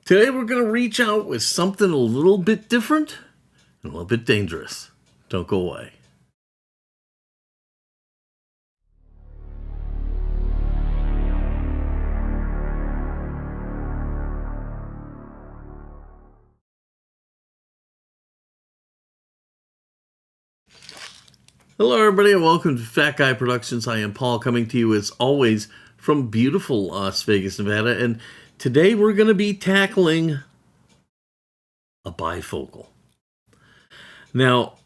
Today we're going to reach out with something a little bit different and a little bit dangerous. Don't go away. Hello everybody and welcome to Fat Guy Productions. I am Paul, coming to you as always from beautiful Las Vegas, Nevada, and today we're going to be tackling a bifocal. Now,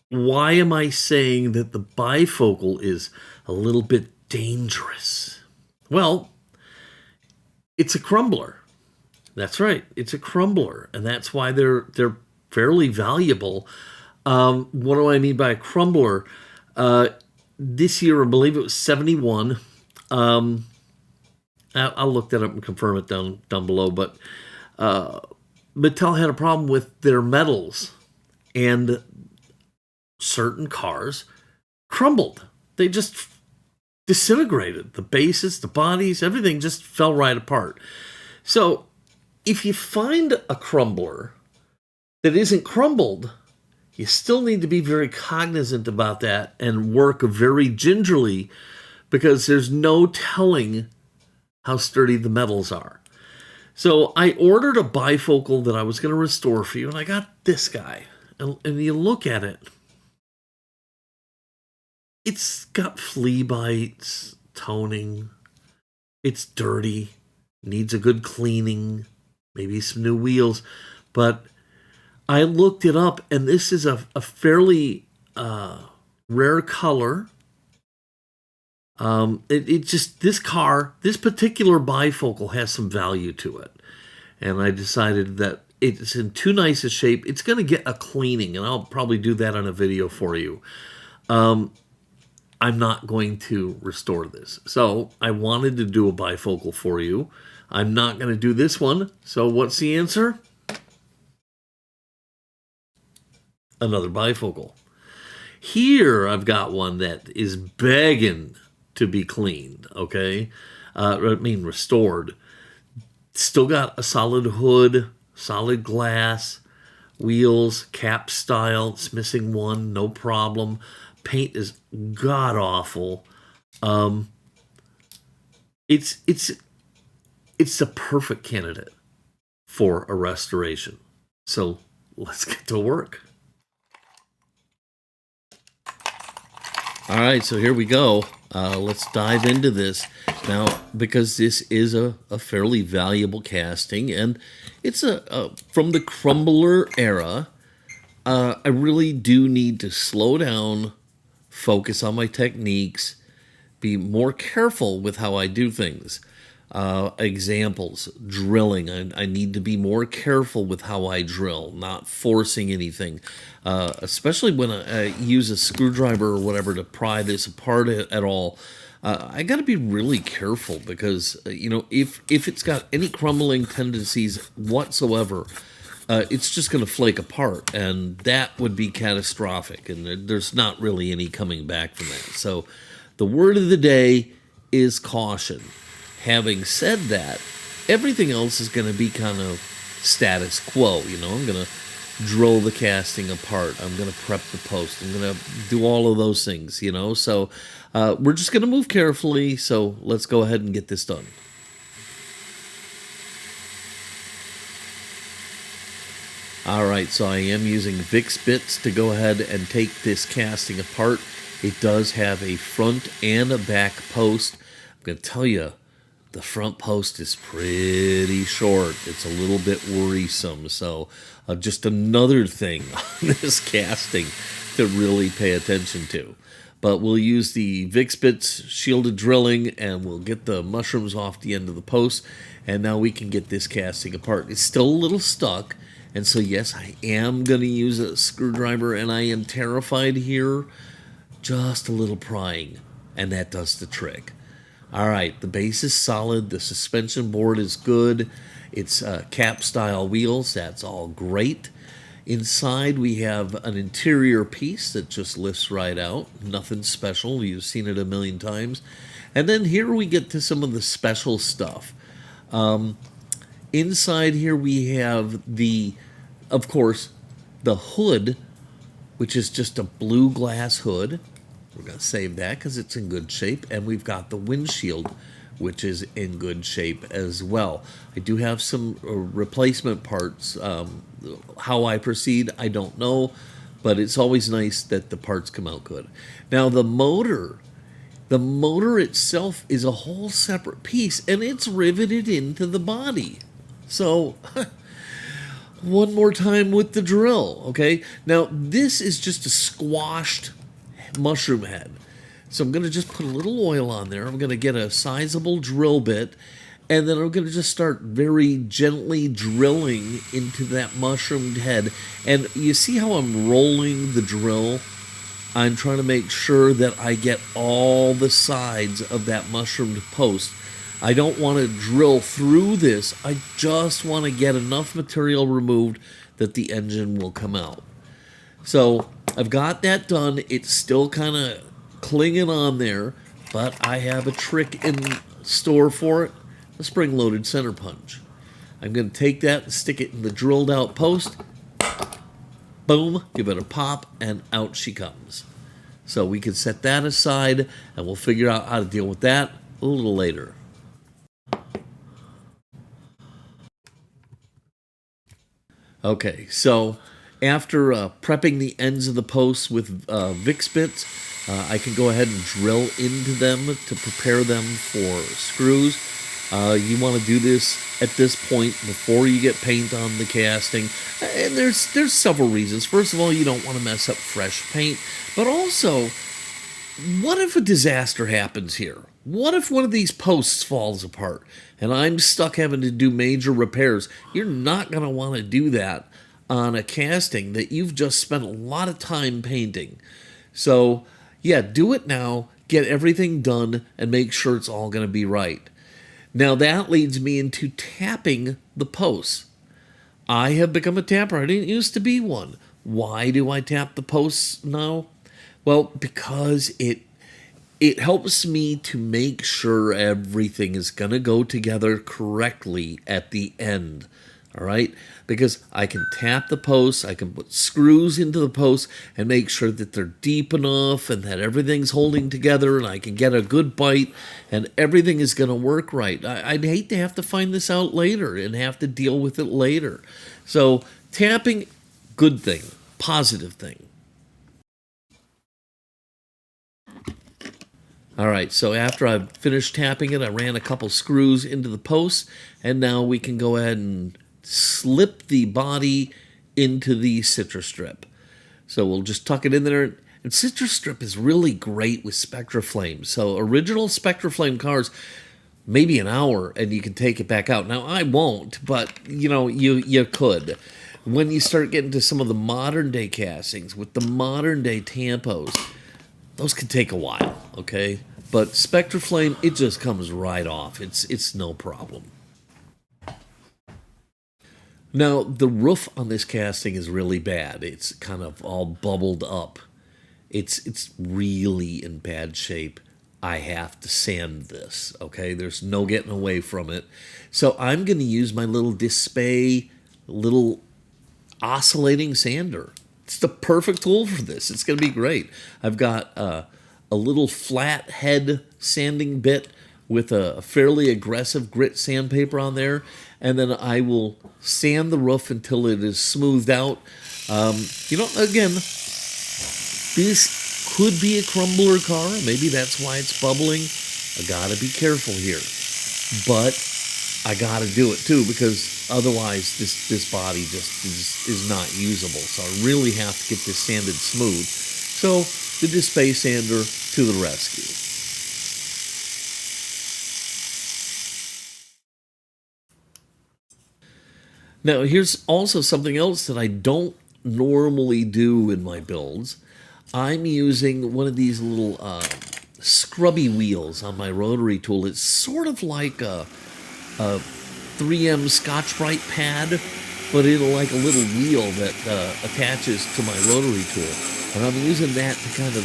why am I saying that the bifocal is a little bit dangerous? Well, it's a crumbler. That's right, it's a crumbler, and that's why they're fairly valuable. What do I mean by a crumbler? This year, I believe it was 71. I'll look that up and confirm it down below. But Mattel had a problem with their metals, and certain cars crumbled. They just disintegrated. The bases, the bodies, everything just fell right apart. So if you find a crumbler that isn't crumbled, you still need to be very cognizant about that and work very gingerly, because there's no telling how sturdy the metals are. So I ordered a bifocal that I was going to restore for you, and I got this guy. And you look at it, it's got flea bites, toning, it's dirty, needs a good cleaning, maybe some new wheels, but I looked it up, and this is a fairly rare color. This particular bifocal has some value to it. And I decided that it's in too nice a shape. It's going to get a cleaning, and I'll probably do that on a video for you. I'm not going to restore this. So I wanted to do a bifocal for you. I'm not going to do this one. So what's the answer? Another bifocal. Here I've got one that is begging to be cleaned, okay? Restored. Still got a solid hood, solid glass, wheels, cap style. It's missing one, no problem. Paint is god-awful. It's the perfect candidate for a restoration. So let's get to work. All right, so here we go. Let's dive into this. Now, because this is a fairly valuable casting, and it's from the crumbler era, I really do need to slow down, focus on my techniques, be more careful with how I do things. Examples, drilling. I need to be more careful with how I drill, not forcing anything, especially when I use a screwdriver or whatever to pry this apart at all. I got to be really careful, because if it's got any crumbling tendencies whatsoever, it's just going to flake apart, and that would be catastrophic, and there's not really any coming back from that. So the word of the day is caution. Having said that, everything else is going to be kind of status quo. I'm going to drill the casting apart. I'm going to prep the post. I'm going to do all of those things, So we're just going to move carefully. So let's go ahead and get this done. All right, so I am using Vix Bits to go ahead and take this casting apart. It does have a front and a back post. I'm going to tell you, the front post is pretty short. It's a little bit worrisome. So just another thing on this casting to really pay attention to. But we'll use the Vix Bits shielded drilling, and we'll get the mushrooms off the end of the post. And now we can get this casting apart. It's still a little stuck. And so, yes, I am going to use a screwdriver, and I am terrified here. Just a little prying, and that does the trick. All right, the base is solid. The suspension board is good. It's cap style wheels. That's all great. Inside we have an interior piece that just lifts right out. Nothing special. You've seen it a million times. And then here we get to some of the special stuff. Inside here we have of course, the hood, which is just a blue glass hood. We're going to save that because it's in good shape. And we've got the windshield, which is in good shape as well. I do have some replacement parts. How I proceed, I don't know, but it's always nice that the parts come out good. Now the motor itself is a whole separate piece, and it's riveted into the body. So one more time with the drill, okay? Now this is just a squashed mushroom head. So I'm going to just put a little oil on there. I'm going to get a sizable drill bit, and then I'm going to just start very gently drilling into that mushroomed head. And you see how I'm rolling the drill? I'm trying to make sure that I get all the sides of that mushroomed post. I don't want to drill through this. I just want to get enough material removed that the engine will come out. So I've got that done. It's still kind of clinging on there, but I have a trick in store for it, a spring-loaded center punch. I'm going to take that and stick it in the drilled out post. Boom, give it a pop, and out she comes. So we can set that aside, and we'll figure out how to deal with that a little later. Okay, so after prepping the ends of the posts with Vix bits, I can go ahead and drill into them to prepare them for screws. You want to do this at this point before you get paint on the casting. And there's several reasons. First of all, you don't want to mess up fresh paint. But also, what if a disaster happens here? What if one of these posts falls apart and I'm stuck having to do major repairs? You're not going to want to do that on a casting that you've just spent a lot of time painting. So, yeah, do it now, get everything done, and make sure it's all going to be right. Now that leads me into tapping the posts. I have become a tapper. I didn't used to be one. Why do I tap the posts now? Well, because it helps me to make sure everything is going to go together correctly at the end. All right? Because I can tap the posts, I can put screws into the posts and make sure that they're deep enough and that everything's holding together and I can get a good bite and everything is going to work right. I'd hate to have to find this out later and have to deal with it later. So tapping, good thing, positive thing. All right, so after I've finished tapping it, I ran a couple screws into the posts, and now we can go ahead and slip the body into the citrus strip. So we'll just tuck it in there. And citrus strip is really great with Spectraflame. So original Spectraflame cars, maybe an hour, and you can take it back out. Now, I won't, but, you could. When you start getting to some of the modern-day castings with the modern-day tampos, those can take a while, okay? But Spectraflame, it just comes right off. It's no problem. Now, the roof on this casting is really bad. It's kind of all bubbled up. It's really in bad shape. I have to sand this, okay? There's no getting away from it. So I'm going to use my little Display, little oscillating sander. It's the perfect tool for this. It's going to be great. I've got a little flat head sanding bit with a fairly aggressive grit sandpaper on there, and then I will sand the roof until it is smoothed out. Again, this could be a Crumbler car. Maybe that's why it's bubbling. I gotta be careful here. But I gotta do it too, because otherwise this body just is not usable. So I really have to get this sanded smooth. So the Display sander to the rescue. Now, here's also something else that I don't normally do in my builds. I'm using one of these little scrubby wheels on my rotary tool. It's sort of like a 3M Scotch-Brite pad, but in like a little wheel that attaches to my rotary tool. And I'm using that to kind of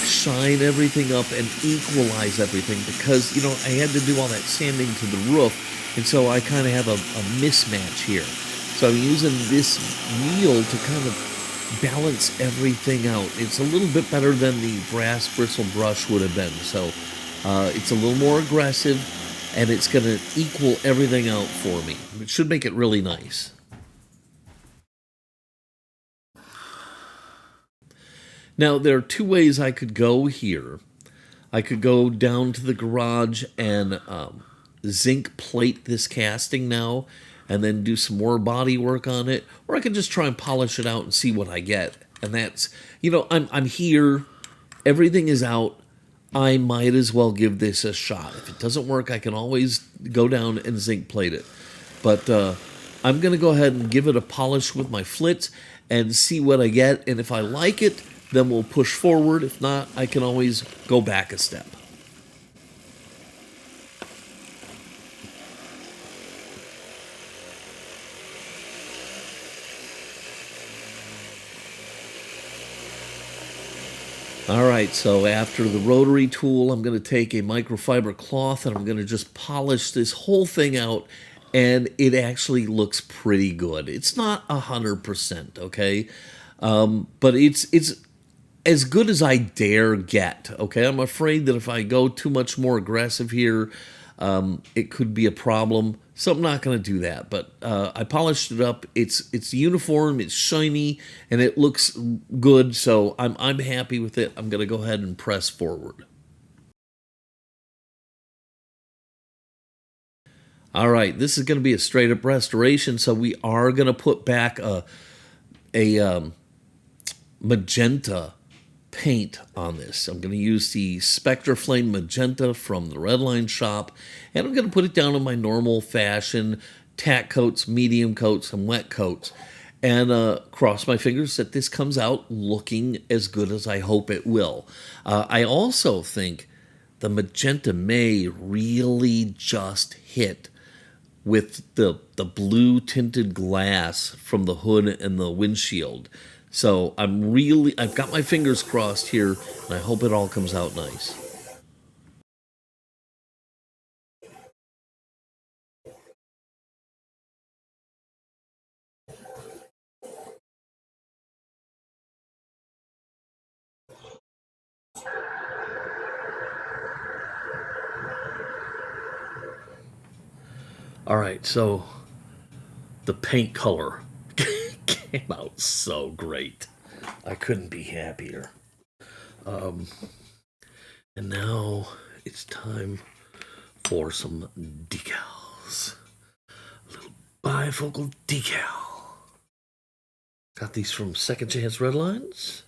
shine everything up and equalize everything because, I had to do all that sanding to the roof And so I kind of have a mismatch here. So I'm using this wheel to kind of balance everything out. It's a little bit better than the brass bristle brush would have been. So it's a little more aggressive, and it's going to equal everything out for me. It should make it really nice. Now, there are two ways I could go here. I could go down to the garage and zinc plate this casting now and then do some more body work on it, or I could just try and polish it out and see what I get. And that's, I'm here, everything is out. I might as well give this a shot. If it doesn't work, I can always go down and zinc plate it. But I'm going to go ahead and give it a polish with my Flitz and see what I get. And if I like it, then we'll push forward. If not, I can always go back a step. All right, so after the rotary tool, I'm going to take a microfiber cloth and I'm going to just polish this whole thing out, and it actually looks pretty good. It's not 100%, okay? But it's as good as I dare get, okay? I'm afraid that if I go too much more aggressive here, it could be a problem. So I'm not going to do that. But I polished it up. It's uniform, it's shiny, and it looks good. So I'm happy with it. I'm going to go ahead and press forward. All right, this is going to be a straight up restoration. So we are going to put back a magenta paint on this. I'm going to use the Spectre Flame Magenta from the Redline shop, and I'm going to put it down on my normal fashion tack coats, medium coats, and wet coats, and cross my fingers that this comes out looking as good as I hope it will. I also think the magenta may really just hit with the blue tinted glass from the hood and the windshield. So I've got my fingers crossed here, and I hope it all comes out nice. All right, so the paint color came out so great. I couldn't be happier. And now it's time for some decals. A little bifocal decal. Got these from Second Chance Redlines.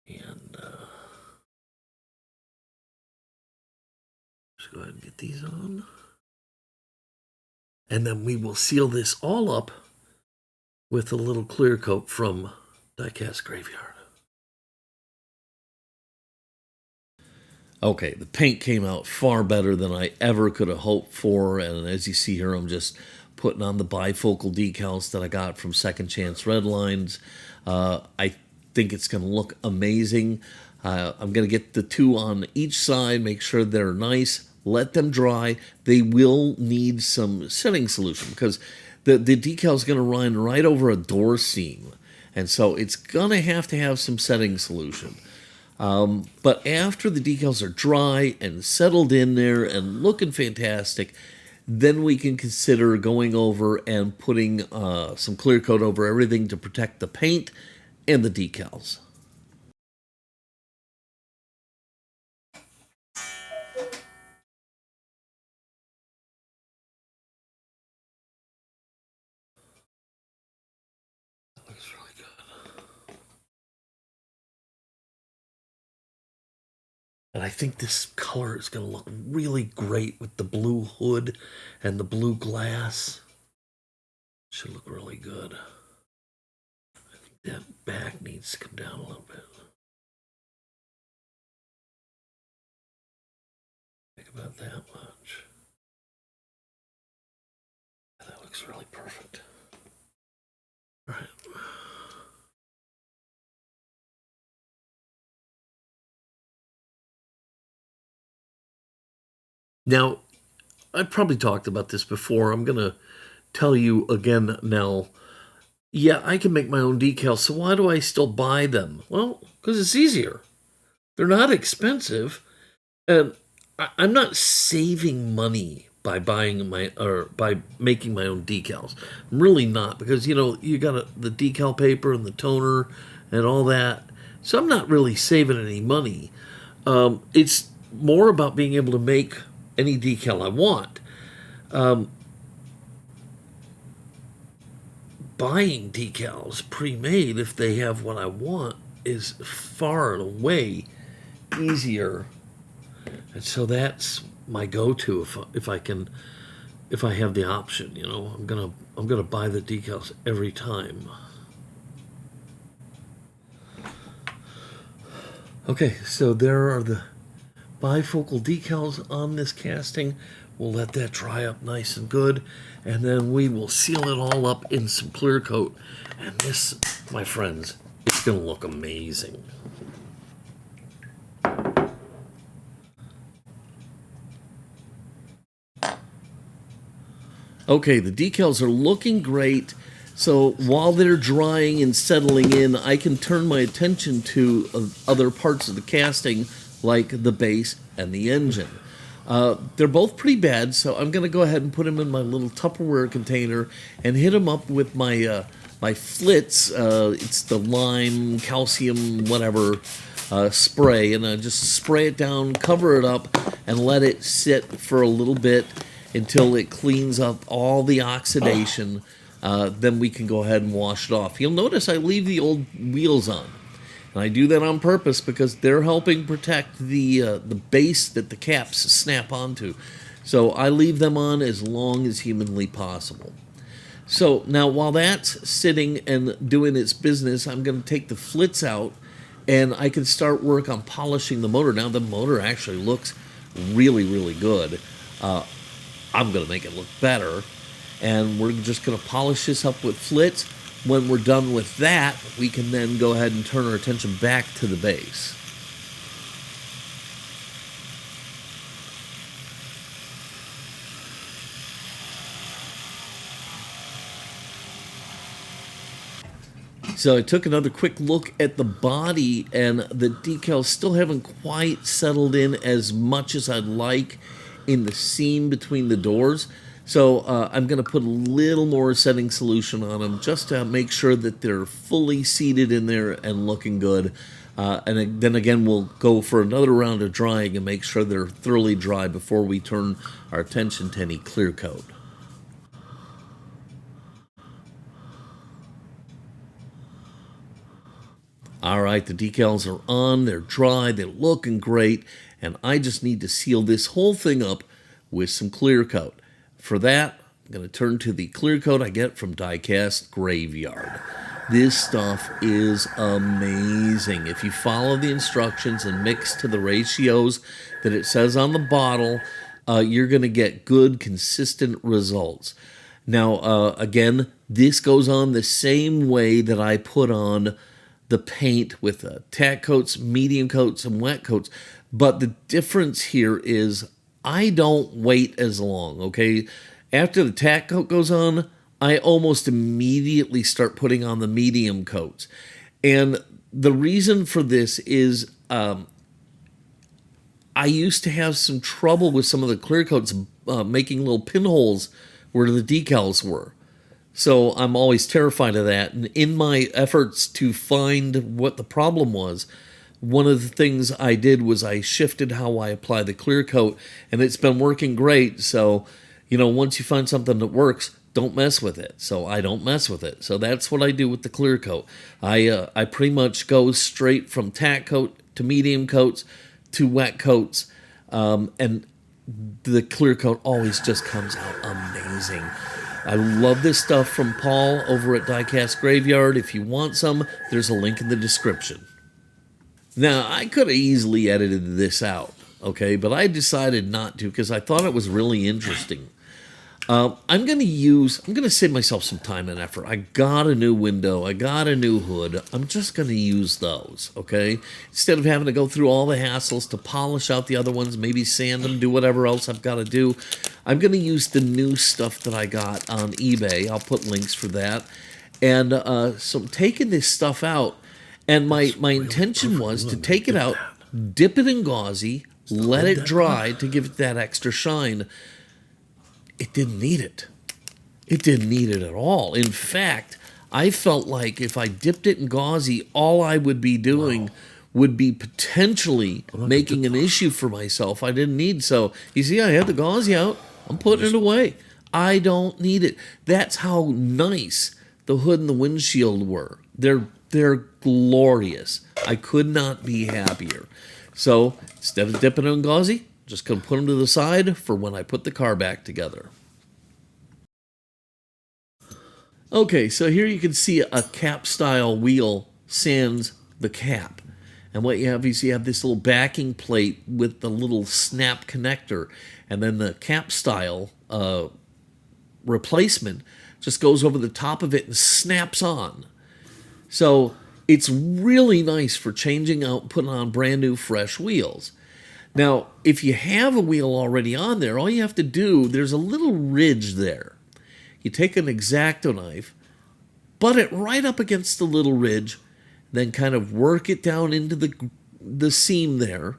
And let's go ahead and get these on. And then we will seal this all up with a little clear coat from Diecast Graveyard. Okay, the paint came out far better than I ever could have hoped for, and as you see here, I'm just putting on the bifocal decals that I got from Second Chance Redlines. I think it's going to look amazing. I'm going to get the two on each side, make sure they're nice, let them dry. They will need some setting solution because the decal is going to run right over a door seam, and so it's going to have some setting solution. But after the decals are dry and settled in there and looking fantastic, then we can consider going over and putting some clear coat over everything to protect the paint and the decals. That looks really good. And I think this color is going to look really great with the blue hood and the blue glass. Should look really good. I think that back needs to come down a little bit. Think about that much. That looks really perfect. All right. Now, I probably talked about this before. I'm going to tell you again now. Yeah, I can make my own decals, so why do I still buy them? Well, because it's easier. They're not expensive, and I'm not saving money by buying or by making my own decals. I'm really not, because you got the decal paper and the toner and all that. So I'm not really saving any money. It's more about being able to make any decal I want. Buying decals pre-made, if they have what I want, is far and away easier, and so that's my go-to if I have the option. I'm gonna buy the decals every time. Okay, so there are the bifocal decals on this casting. We'll let that dry up nice and good, and then we will seal it all up in some clear coat. And this, my friends, it's going to look amazing. Okay, the decals are looking great. So while they're drying and settling in, I can turn my attention to other parts of the casting, like the base and the engine. They're both pretty bad, so I'm going to go ahead and put them in my little Tupperware container and hit them up with my my Flitz. It's the lime, calcium, whatever spray, and I just spray it down, cover it up, and let it sit for a little bit until it cleans up all the oxidation. Then we can go ahead and wash it off. You'll notice I leave the old wheels on. And I do that on purpose because they're helping protect the base that the caps snap onto. So I leave them on as long as humanly possible. So now while that's sitting and doing its business, I'm going to take the Flitz out and I can start work on polishing the motor. Now the motor actually looks really, really good. I'm going to make it look better. And we're just going to polish this up with Flitz. When we're done with that, we can then go ahead and turn our attention back to the base. So I took another quick look at the body, and the decals still haven't quite settled in as much as I'd like in the seam between the doors. So I'm going to put a little more setting solution on them just to make sure that they're fully seated in there and looking good. And then again, we'll go for another round of drying and make sure they're thoroughly dry before we turn our attention to any clear coat. All right, the decals are on, they're dry, they're looking great, and I just need to seal this whole thing up with some clear coat. For that, I'm going to turn to the clear coat I get from Die Cast Graveyard. This stuff is amazing. If you follow the instructions and mix to the ratios that it says on the bottle, you're going to get good, consistent results. Now, again, this goes on the same way that I put on the paint with tack coats, medium coats, and wet coats. But the difference here is I don't wait as long, okay? After the tack coat goes on, I almost immediately start putting on the medium coats. And the reason for this is I used to have some trouble with some of the clear coats making little pinholes where the decals were. So I'm always terrified of that. And in my efforts to find what the problem was, one of the things I did was I shifted how I apply the clear coat, and it's been working great. So, once you find something that works, don't mess with it. So I don't mess with it. So that's what I do with the clear coat. I pretty much go straight from tack coat to medium coats to wet coats, and the clear coat always just comes out amazing. I love this stuff from Paul over at Die Cast Graveyard. If you want some, there's a link in the description. Now, I could have easily edited this out, okay, but I decided not to because I thought it was really interesting. I'm going to save myself some time and effort. I got a new window. I got a new hood. I'm just going to use those, okay? Instead of having to go through all the hassles to polish out the other ones, maybe sand them, do whatever else I've got to do, I'm going to use the new stuff that I got on eBay. I'll put links for that. And so I'm taking this stuff out, and my intention was to take it out, dip it in gauzy, let it dry to give it that extra shine. It didn't need it. It didn't need it at all. In fact, I felt like if I dipped it in gauzy, all I would be doing would be potentially making an issue for myself I didn't need. So, you see, I had the gauzy out. I'm putting it away. I don't need it. That's how nice the hood and the windshield were. They're glorious. I could not be happier. So, instead of dipping it in gauzy, just going to put them to the side for when I put the car back together. Okay, so here you can see a cap style wheel sans the cap. And what you have is you have this little backing plate with the little snap connector. And then the cap style replacement just goes over the top of it and snaps on. So it's really nice for changing out and putting on brand new fresh wheels. Now, if you have a wheel already on there, all you have to do, there's a little ridge there. You take an X-Acto knife, butt it right up against the little ridge, then kind of work it down into the seam there.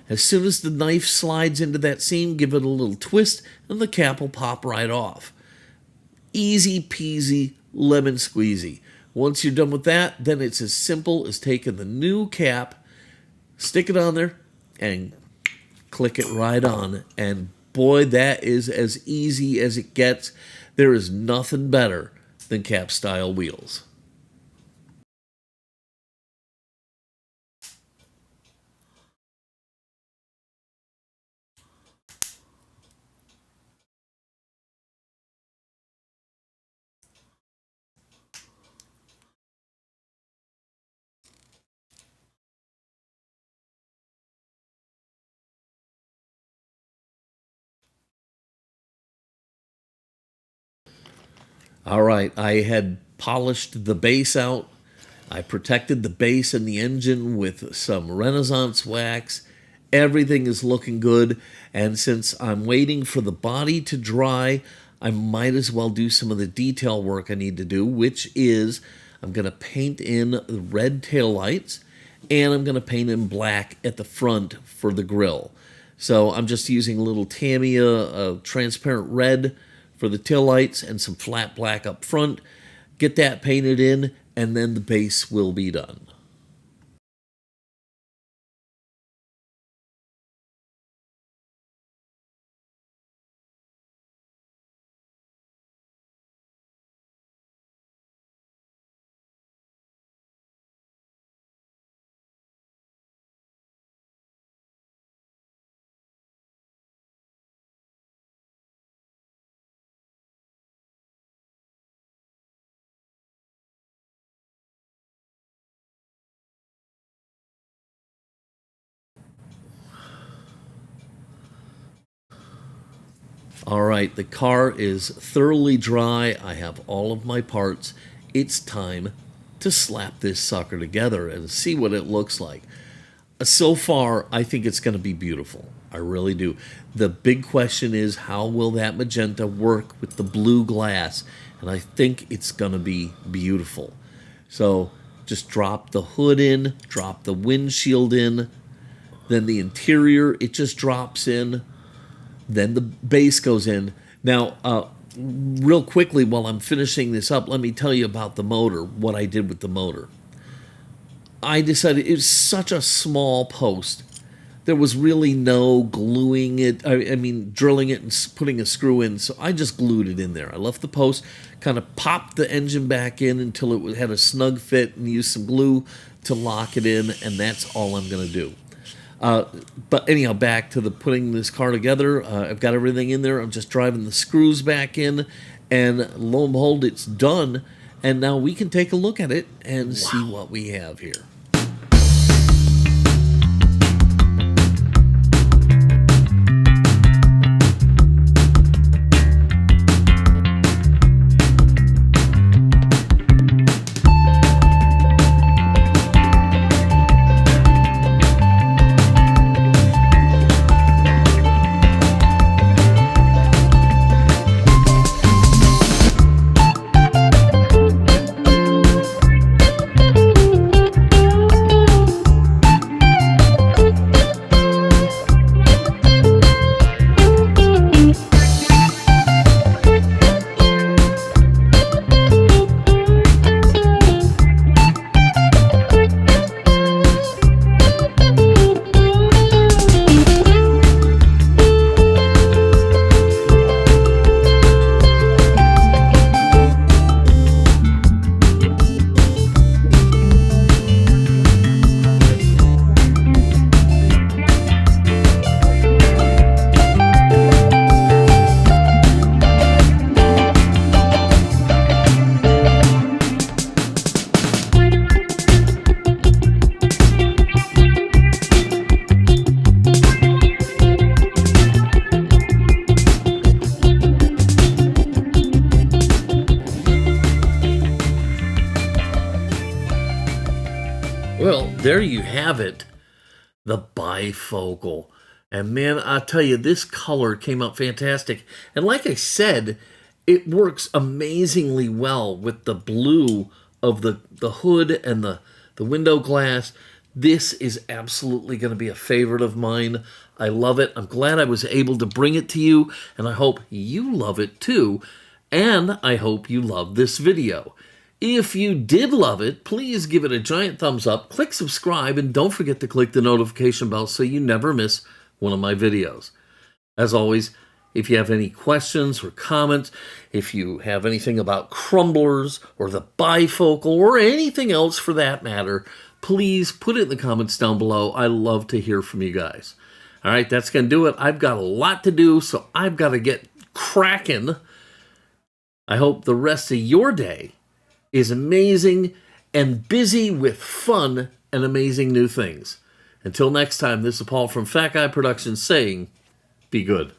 As soon as the knife slides into that seam, give it a little twist, and the cap will pop right off. Easy peasy, lemon squeezy. Once you're done with that, then it's as simple as taking the new cap, stick it on there, and click it right on. And boy, that is as easy as it gets. There is nothing better than cap style wheels. All right, I had polished the base out. I protected the base and the engine with some Renaissance wax. Everything is looking good. And since I'm waiting for the body to dry, I might as well do some of the detail work I need to do, which is I'm going to paint in the red taillights, and I'm going to paint in black at the front for the grille. So I'm just using a little Tamiya transparent red for the taillights and some flat black up front. Get that painted in, and then the base will be done. All right, the car is thoroughly dry. I have all of my parts. It's time to slap this sucker together and see what it looks like. So far, I think it's going to be beautiful. I really do. The big question is, how will that magenta work with the blue glass? And I think it's going to be beautiful. So just drop the hood in, drop the windshield in, then the interior, it just drops in. Then the base goes in. Now, real quickly, while I'm finishing this up, let me tell you about the motor, what I did with the motor. I decided it's such a small post. There was really no gluing it, drilling it and putting a screw in, so I just glued it in there. I left the post, kind of popped the engine back in until it had a snug fit and used some glue to lock it in, and that's all I'm going to do. But anyhow, back to the putting this car together. I've got everything in there. I'm just driving the screws back in, and lo and behold, it's done. And now we can take a look at it and see what we have here. Well, there you have it, the bifocal. And man, I'll tell you, this color came out fantastic. And like I said, it works amazingly well with the blue of the hood and the window glass. This is absolutely going to be a favorite of mine. I love it. I'm glad I was able to bring it to you, and I hope you love it too. And I hope you love this video. If you did love it, please give it a giant thumbs up, click subscribe, and don't forget to click the notification bell so you never miss one of my videos. As always, if you have any questions or comments, if you have anything about crumblers or the bifocal or anything else for that matter, please put it in the comments down below. I love to hear from you guys. All right, that's going to do it. I've got a lot to do, so I've got to get cracking. I hope the rest of your day is amazing and busy with fun and amazing new things. Until next time, this is Paul from Fat Guy Productions saying, be good.